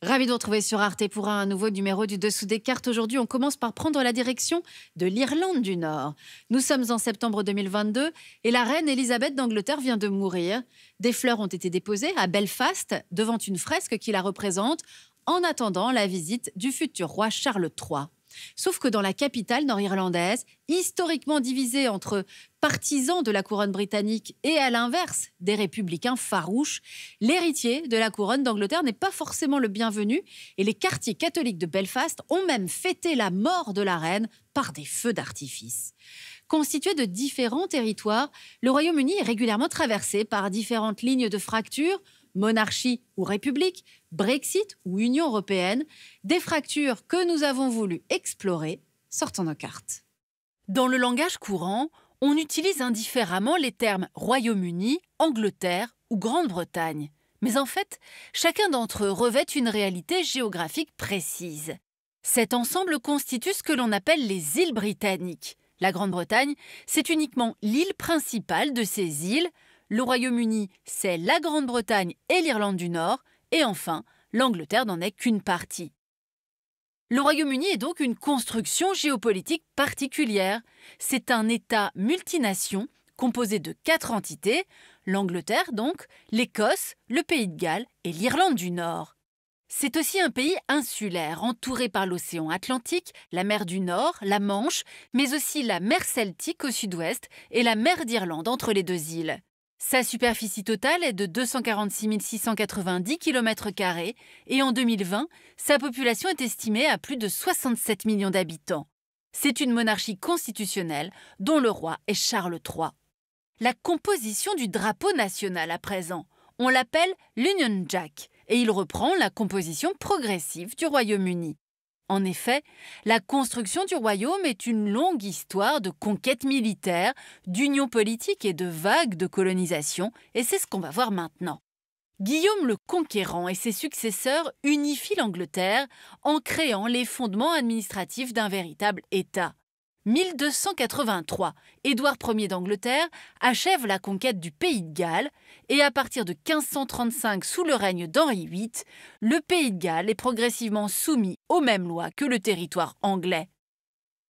Ravi de vous retrouver sur Arte pour un nouveau numéro du Dessous des cartes. Aujourd'hui, on commence par prendre la direction de l'Irlande du Nord. Nous sommes en septembre 2022 et la reine Elisabeth d'Angleterre vient de mourir. Des fleurs ont été déposées à Belfast devant une fresque qui la représente en attendant la visite du futur roi Charles III. Sauf que dans la capitale nord-irlandaise, historiquement divisée entre partisans de la couronne britannique et à l'inverse des républicains farouches, l'héritier de la couronne d'Angleterre n'est pas forcément le bienvenu et les quartiers catholiques de Belfast ont même fêté la mort de la reine par des feux d'artifice. Constitué de différents territoires, le Royaume-Uni est régulièrement traversé par différentes lignes de fracture, monarchie ou république, Brexit ou Union européenne, des fractures que nous avons voulu explorer. Sortons nos cartes. Dans le langage courant, on utilise indifféremment les termes Royaume-Uni, Angleterre ou Grande-Bretagne. Mais en fait, chacun d'entre eux revêt une réalité géographique précise. Cet ensemble constitue ce que l'on appelle les îles britanniques. La Grande-Bretagne, c'est uniquement l'île principale de ces îles. Le Royaume-Uni, c'est la Grande-Bretagne et l'Irlande du Nord. Et enfin, l'Angleterre n'en est qu'une partie. Le Royaume-Uni est donc une construction géopolitique particulière. C'est un État multination composé de 4 entités, l'Angleterre donc, l'Écosse, le Pays de Galles et l'Irlande du Nord. C'est aussi un pays insulaire, entouré par l'océan Atlantique, la mer du Nord, la Manche, mais aussi la mer Celtique au sud-ouest et la mer d'Irlande entre les deux îles. Sa superficie totale est de 246 690 km² et en 2020, sa population est estimée à plus de 67 millions d'habitants. C'est une monarchie constitutionnelle dont le roi est Charles III. La composition du drapeau national à présent, on l'appelle l'Union Jack et il reprend la composition progressive du Royaume-Uni. En effet, la construction du royaume est une longue histoire de conquêtes militaires, d'unions politiques et de vagues de colonisation, et c'est ce qu'on va voir maintenant. Guillaume le Conquérant et ses successeurs unifient l'Angleterre en créant les fondements administratifs d'un véritable État. 1283, Édouard Ier d'Angleterre achève la conquête du Pays de Galles et à partir de 1535 sous le règne d'Henri VIII, le Pays de Galles est progressivement soumis aux mêmes lois que le territoire anglais.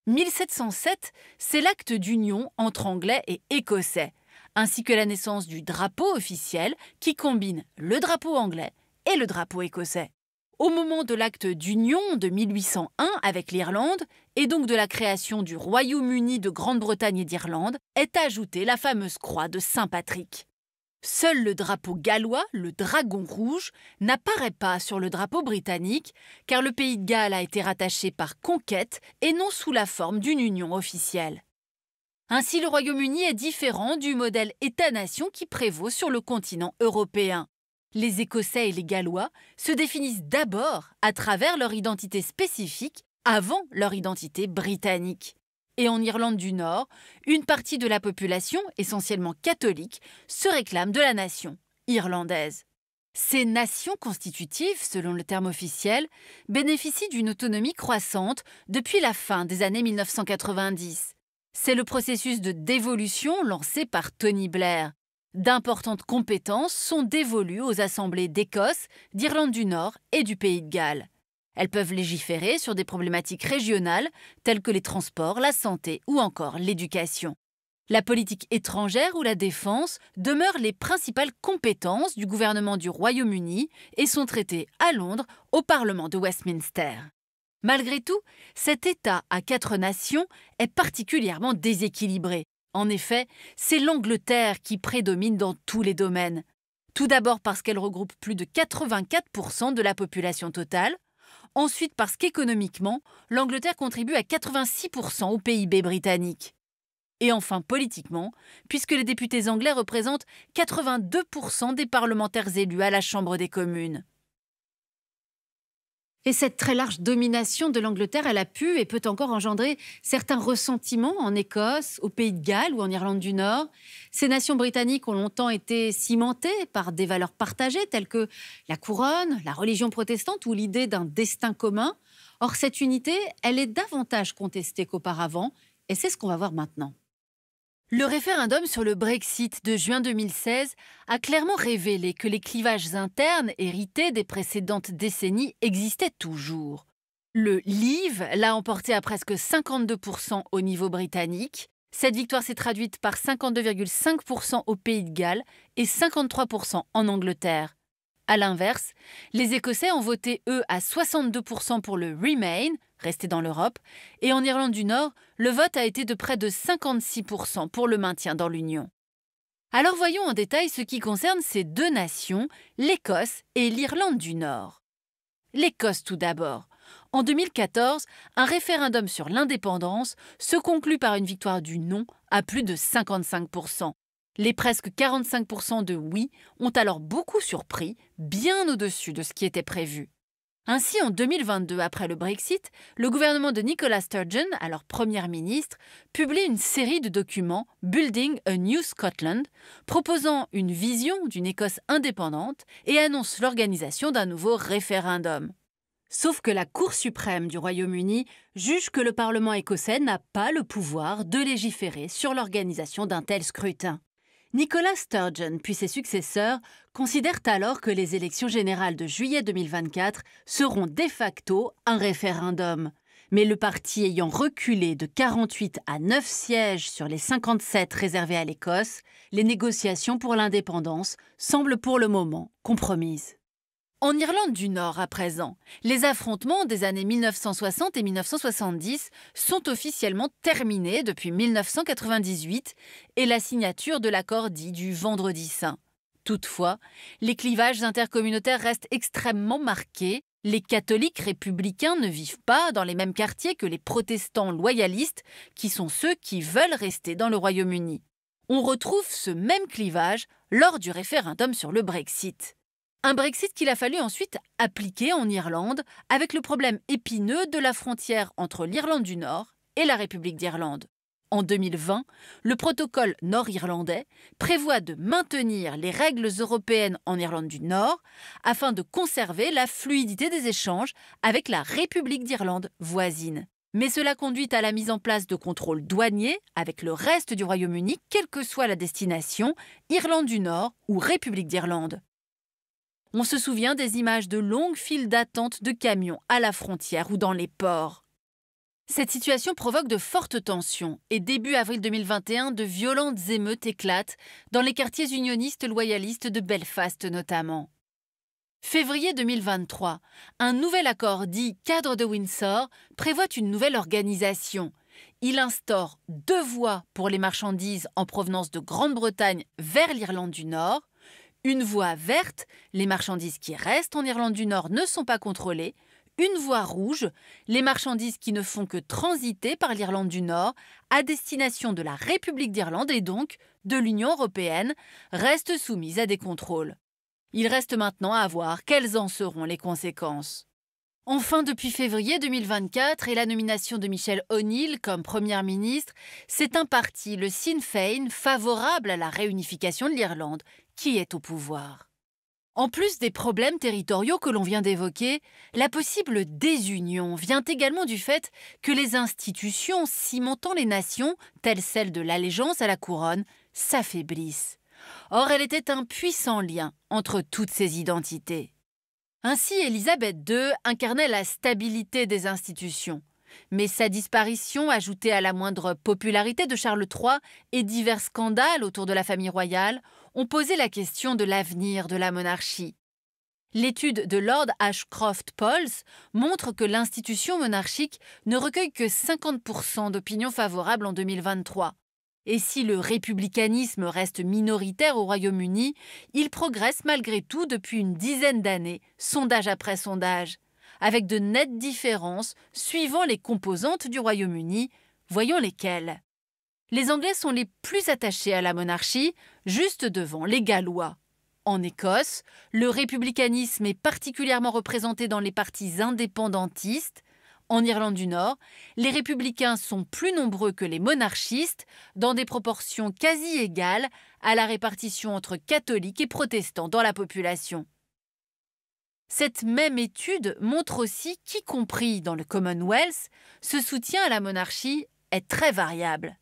1707, c'est l'acte d'union entre Anglais et Écossais, ainsi que la naissance du drapeau officiel qui combine le drapeau anglais et le drapeau écossais. Au moment de l'acte d'union de 1801 avec l'Irlande, et donc de la création du Royaume-Uni de Grande-Bretagne et d'Irlande, est ajoutée la fameuse croix de Saint-Patrick. Seul le drapeau gallois, le dragon rouge, n'apparaît pas sur le drapeau britannique, car le Pays de Galles a été rattaché par conquête et non sous la forme d'une union officielle. Ainsi, le Royaume-Uni est différent du modèle État-nation qui prévaut sur le continent européen. Les Écossais et les Gallois se définissent d'abord à travers leur identité spécifique avant leur identité britannique. Et en Irlande du Nord, une partie de la population, essentiellement catholique, se réclame de la nation irlandaise. Ces nations constitutives, selon le terme officiel, bénéficient d'une autonomie croissante depuis la fin des années 1990. C'est le processus de dévolution lancé par Tony Blair. D'importantes compétences sont dévolues aux assemblées d'Écosse, d'Irlande du Nord et du Pays de Galles. Elles peuvent légiférer sur des problématiques régionales telles que les transports, la santé ou encore l'éducation. La politique étrangère ou la défense demeurent les principales compétences du gouvernement du Royaume-Uni et sont traitées à Londres au Parlement de Westminster. Malgré tout, cet État à 4 nations est particulièrement déséquilibré. En effet, c'est l'Angleterre qui prédomine dans tous les domaines. Tout d'abord parce qu'elle regroupe plus de 84% de la population totale. Ensuite parce qu'économiquement, l'Angleterre contribue à 86% au PIB britannique. Et enfin politiquement, puisque les députés anglais représentent 82% des parlementaires élus à la Chambre des communes. Et cette très large domination de l'Angleterre, elle a pu et peut encore engendrer certains ressentiments en Écosse, au Pays de Galles ou en Irlande du Nord. Ces nations britanniques ont longtemps été cimentées par des valeurs partagées telles que la couronne, la religion protestante ou l'idée d'un destin commun. Or, cette unité, elle est davantage contestée qu'auparavant et c'est ce qu'on va voir maintenant. Le référendum sur le Brexit de juin 2016 a clairement révélé que les clivages internes hérités des précédentes décennies existaient toujours. Le Leave l'a emporté à presque 52% au niveau britannique. Cette victoire s'est traduite par 52,5% au Pays de Galles et 53% en Angleterre. A l'inverse, les Écossais ont voté, eux, à 62% pour le Remain, rester dans l'Europe, et en Irlande du Nord, le vote a été de près de 56% pour le maintien dans l'Union. Alors voyons en détail ce qui concerne ces deux nations, l'Écosse et l'Irlande du Nord. L'Écosse tout d'abord. En 2014, un référendum sur l'indépendance se conclut par une victoire du non à plus de 55%. Les presque 45% de oui ont alors beaucoup surpris, bien au-dessus de ce qui était prévu. Ainsi, en 2022, après le Brexit, le gouvernement de Nicola Sturgeon, alors Premier ministre, publie une série de documents Building a New Scotland, proposant une vision d'une Écosse indépendante et annonce l'organisation d'un nouveau référendum. Sauf que la Cour suprême du Royaume-Uni juge que le Parlement écossais n'a pas le pouvoir de légiférer sur l'organisation d'un tel scrutin. Nicola Sturgeon puis ses successeurs considèrent alors que les élections générales de juillet 2024 seront de facto un référendum. Mais le parti ayant reculé de 48 à 9 sièges sur les 57 réservés à l'Écosse, les négociations pour l'indépendance semblent pour le moment compromises. En Irlande du Nord, à présent, les affrontements des années 1960 et 1970 sont officiellement terminés depuis 1998 et la signature de l'accord dit du Vendredi saint. Toutefois, les clivages intercommunautaires restent extrêmement marqués. Les catholiques républicains ne vivent pas dans les mêmes quartiers que les protestants loyalistes, qui sont ceux qui veulent rester dans le Royaume-Uni. On retrouve ce même clivage lors du référendum sur le Brexit. Un Brexit qu'il a fallu ensuite appliquer en Irlande avec le problème épineux de la frontière entre l'Irlande du Nord et la République d'Irlande. En 2020, le protocole nord-irlandais prévoit de maintenir les règles européennes en Irlande du Nord afin de conserver la fluidité des échanges avec la République d'Irlande voisine. Mais cela conduit à la mise en place de contrôles douaniers avec le reste du Royaume-Uni, quelle que soit la destination, Irlande du Nord ou République d'Irlande. On se souvient des images de longues files d'attente de camions à la frontière ou dans les ports. Cette situation provoque de fortes tensions et début avril 2021, de violentes émeutes éclatent dans les quartiers unionistes loyalistes de Belfast notamment. Février 2023, un nouvel accord dit Cadre de Windsor prévoit une nouvelle organisation. Il instaure 2 voies pour les marchandises en provenance de Grande-Bretagne vers l'Irlande du Nord. Une voie verte, les marchandises qui restent en Irlande du Nord ne sont pas contrôlées. Une voie rouge, les marchandises qui ne font que transiter par l'Irlande du Nord à destination de la République d'Irlande et donc de l'Union européenne restent soumises à des contrôles. Il reste maintenant à voir quelles en seront les conséquences. Enfin, depuis février 2024 et la nomination de Michelle O'Neill comme Première ministre, c'est un parti, le Sinn Féin, favorable à la réunification de l'Irlande, qui est au pouvoir. En plus des problèmes territoriaux que l'on vient d'évoquer, la possible désunion vient également du fait que les institutions cimentant les nations, telles celles de l'allégeance à la couronne, s'affaiblissent. Or, elle était un puissant lien entre toutes ces identités. Ainsi, Élisabeth II incarnait la stabilité des institutions. Mais sa disparition, ajoutée à la moindre popularité de Charles III et divers scandales autour de la famille royale, ont posé la question de l'avenir de la monarchie. L'étude de Lord Ashcroft-Pauls montre que l'institution monarchique ne recueille que 50% d'opinions favorables en 2023. Et si le républicanisme reste minoritaire au Royaume-Uni, il progresse malgré tout depuis une dizaine d'années, sondage après sondage, avec de nettes différences suivant les composantes du Royaume-Uni. Voyons lesquelles. Les Anglais sont les plus attachés à la monarchie, juste devant les Gallois. En Écosse, le républicanisme est particulièrement représenté dans les partis indépendantistes. En Irlande du Nord, les républicains sont plus nombreux que les monarchistes, dans des proportions quasi égales à la répartition entre catholiques et protestants dans la population. Cette même étude montre aussi qu'y compris dans le Commonwealth, ce soutien à la monarchie est très variable.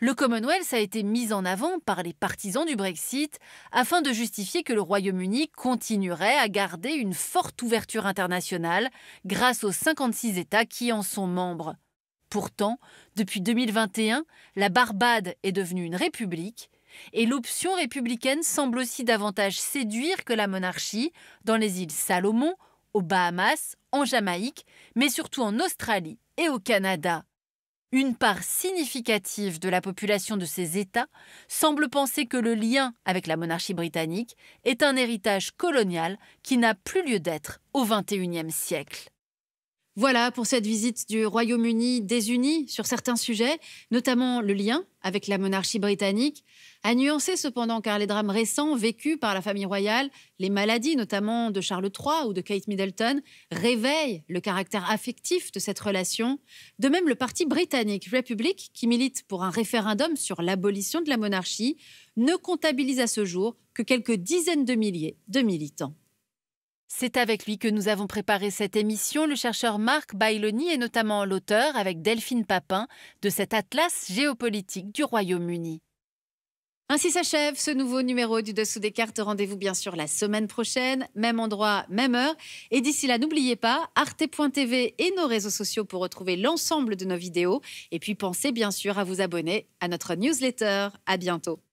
Le Commonwealth a été mis en avant par les partisans du Brexit afin de justifier que le Royaume-Uni continuerait à garder une forte ouverture internationale grâce aux 56 États qui en sont membres. Pourtant, depuis 2021, la Barbade est devenue une république et l'option républicaine semble aussi davantage séduire que la monarchie dans les îles Salomon, aux Bahamas, en Jamaïque, mais surtout en Australie et au Canada. Une part significative de la population de ces États semble penser que le lien avec la monarchie britannique est un héritage colonial qui n'a plus lieu d'être au XXIe siècle. Voilà pour cette visite du Royaume-Uni désuni sur certains sujets, notamment le lien avec la monarchie britannique, à nuancer cependant car les drames récents vécus par la famille royale, les maladies notamment de Charles III ou de Kate Middleton, réveillent le caractère affectif de cette relation. De même, le parti britannique Republic, qui milite pour un référendum sur l'abolition de la monarchie, ne comptabilise à ce jour que quelques dizaines de milliers de militants. C'est avec lui que nous avons préparé cette émission. Le chercheur Marc Bailoni est notamment l'auteur, avec Delphine Papin, de cet atlas géopolitique du Royaume-Uni. Ainsi s'achève ce nouveau numéro du Dessous des cartes. Rendez-vous bien sûr la semaine prochaine, même endroit, même heure. Et d'ici là, n'oubliez pas, arte.tv et nos réseaux sociaux pour retrouver l'ensemble de nos vidéos. Et puis pensez bien sûr à vous abonner à notre newsletter. À bientôt.